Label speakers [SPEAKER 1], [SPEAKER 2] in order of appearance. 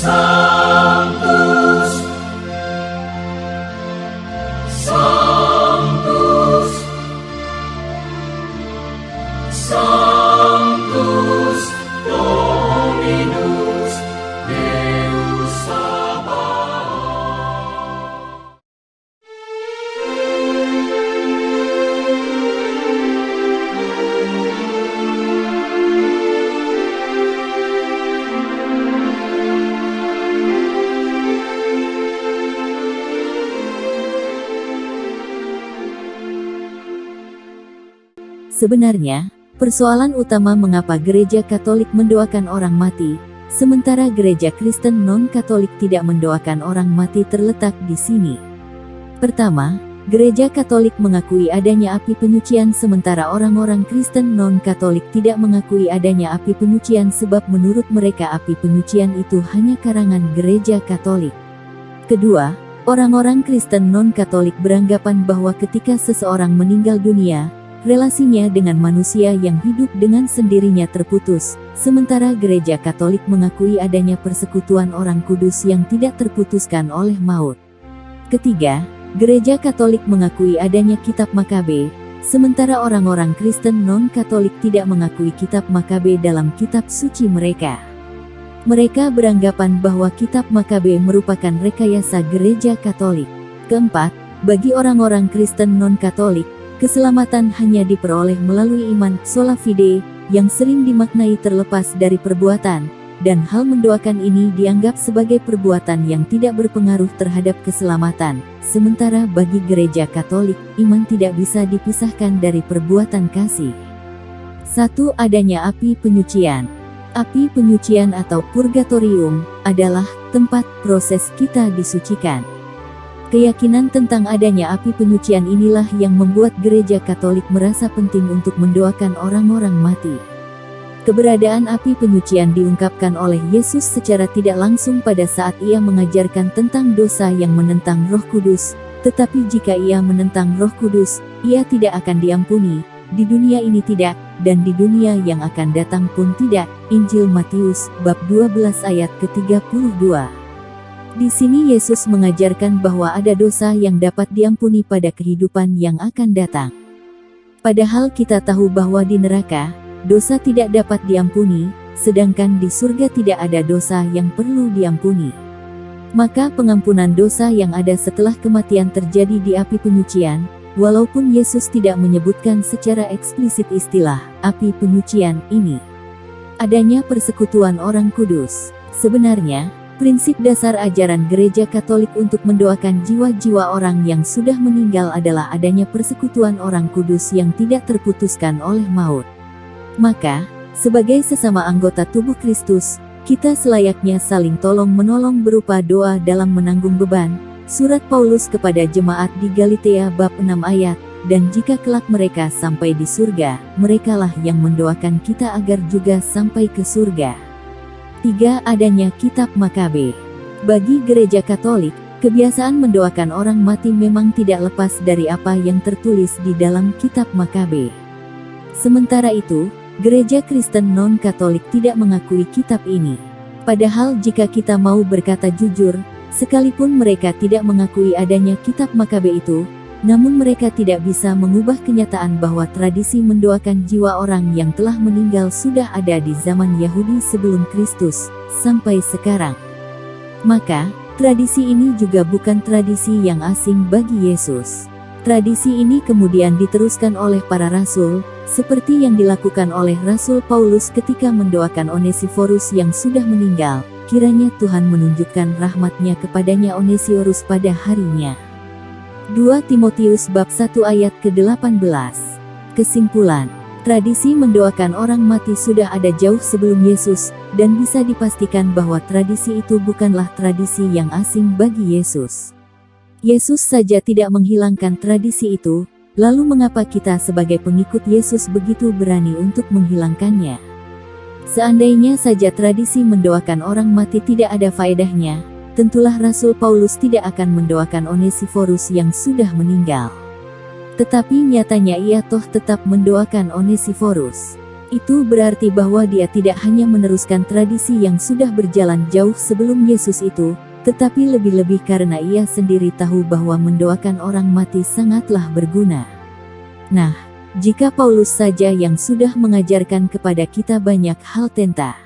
[SPEAKER 1] Sanctus, Sanctus, Sanctus Dominus Deus Sabaoth.
[SPEAKER 2] Sebenarnya, persoalan utama mengapa gereja Katolik mendoakan orang mati, sementara gereja Kristen non-Katolik tidak mendoakan orang mati terletak di sini. Pertama, gereja Katolik mengakui adanya api penyucian sementara orang-orang Kristen non-Katolik tidak mengakui adanya api penyucian sebab menurut mereka api penyucian itu hanya karangan gereja Katolik. Kedua, orang-orang Kristen non-Katolik beranggapan bahwa ketika seseorang meninggal dunia, relasinya dengan manusia yang hidup dengan sendirinya terputus, sementara gereja Katolik mengakui adanya persekutuan orang kudus yang tidak terputuskan oleh maut. Ketiga, gereja Katolik mengakui adanya kitab Makabe, sementara orang-orang Kristen non-Katolik tidak mengakui kitab Makabe dalam kitab suci mereka. Mereka beranggapan bahwa kitab Makabe merupakan rekayasa gereja Katolik. Keempat, bagi orang-orang Kristen non-Katolik, keselamatan hanya diperoleh melalui iman, sola fide, yang sering dimaknai terlepas dari perbuatan, dan hal mendoakan ini dianggap sebagai perbuatan yang tidak berpengaruh terhadap keselamatan. Sementara bagi gereja Katolik, iman tidak bisa dipisahkan dari perbuatan kasih. 1. Adanya api penyucian. Api penyucian atau purgatorium adalah tempat proses kita disucikan. Keyakinan tentang adanya api penyucian inilah yang membuat gereja Katolik merasa penting untuk mendoakan orang-orang mati. Keberadaan api penyucian diungkapkan oleh Yesus secara tidak langsung pada saat ia mengajarkan tentang dosa yang menentang Roh Kudus, tetapi jika ia menentang Roh Kudus, ia tidak akan diampuni, di dunia ini tidak, dan di dunia yang akan datang pun tidak. Injil Matius, bab 12 ayat ke-32. Di sini Yesus mengajarkan bahwa ada dosa yang dapat diampuni pada kehidupan yang akan datang. Padahal kita tahu bahwa di neraka, dosa tidak dapat diampuni, sedangkan di surga tidak ada dosa yang perlu diampuni. Maka pengampunan dosa yang ada setelah kematian terjadi di api penyucian, walaupun Yesus tidak menyebutkan secara eksplisit istilah api penyucian ini. Adanya persekutuan orang kudus. Sebenarnya, prinsip dasar ajaran gereja Katolik untuk mendoakan jiwa-jiwa orang yang sudah meninggal adalah adanya persekutuan orang kudus yang tidak terputuskan oleh maut. Maka, sebagai sesama anggota tubuh Kristus, kita selayaknya saling tolong-menolong berupa doa dalam menanggung beban. Surat Paulus kepada jemaat di Galatia bab 6 ayat, dan jika kelak mereka sampai di surga, merekalah yang mendoakan kita agar juga sampai ke surga. 3. Adanya kitab Makabe. Bagi gereja Katolik, kebiasaan mendoakan orang mati memang tidak lepas dari apa yang tertulis di dalam kitab Makabe. Sementara itu, gereja Kristen non-Katolik tidak mengakui kitab ini. Padahal jika kita mau berkata jujur, sekalipun mereka tidak mengakui adanya kitab Makabe itu, namun mereka tidak bisa mengubah kenyataan bahwa tradisi mendoakan jiwa orang yang telah meninggal sudah ada di zaman Yahudi sebelum Kristus, sampai sekarang. Maka, tradisi ini juga bukan tradisi yang asing bagi Yesus. Tradisi ini kemudian diteruskan oleh para rasul, seperti yang dilakukan oleh Rasul Paulus ketika mendoakan Onesiforus yang sudah meninggal. Kiranya Tuhan menunjukkan rahmat-Nya kepadanya Onesiforus pada harinya. 2 Timotius bab 1 ayat ke-18. Kesimpulan, tradisi mendoakan orang mati sudah ada jauh sebelum Yesus, dan bisa dipastikan bahwa tradisi itu bukanlah tradisi yang asing bagi Yesus. Yesus saja tidak menghilangkan tradisi itu, lalu mengapa kita sebagai pengikut Yesus begitu berani untuk menghilangkannya? Seandainya saja tradisi mendoakan orang mati tidak ada faedahnya, tentulah Rasul Paulus tidak akan mendoakan Onesiforus yang sudah meninggal. Tetapi nyatanya ia toh tetap mendoakan Onesiforus. Itu berarti bahwa dia tidak hanya meneruskan tradisi yang sudah berjalan jauh sebelum Yesus itu, tetapi lebih-lebih karena ia sendiri tahu bahwa mendoakan orang mati sangatlah berguna. Nah, jika Paulus saja yang sudah mengajarkan kepada kita banyak hal tentang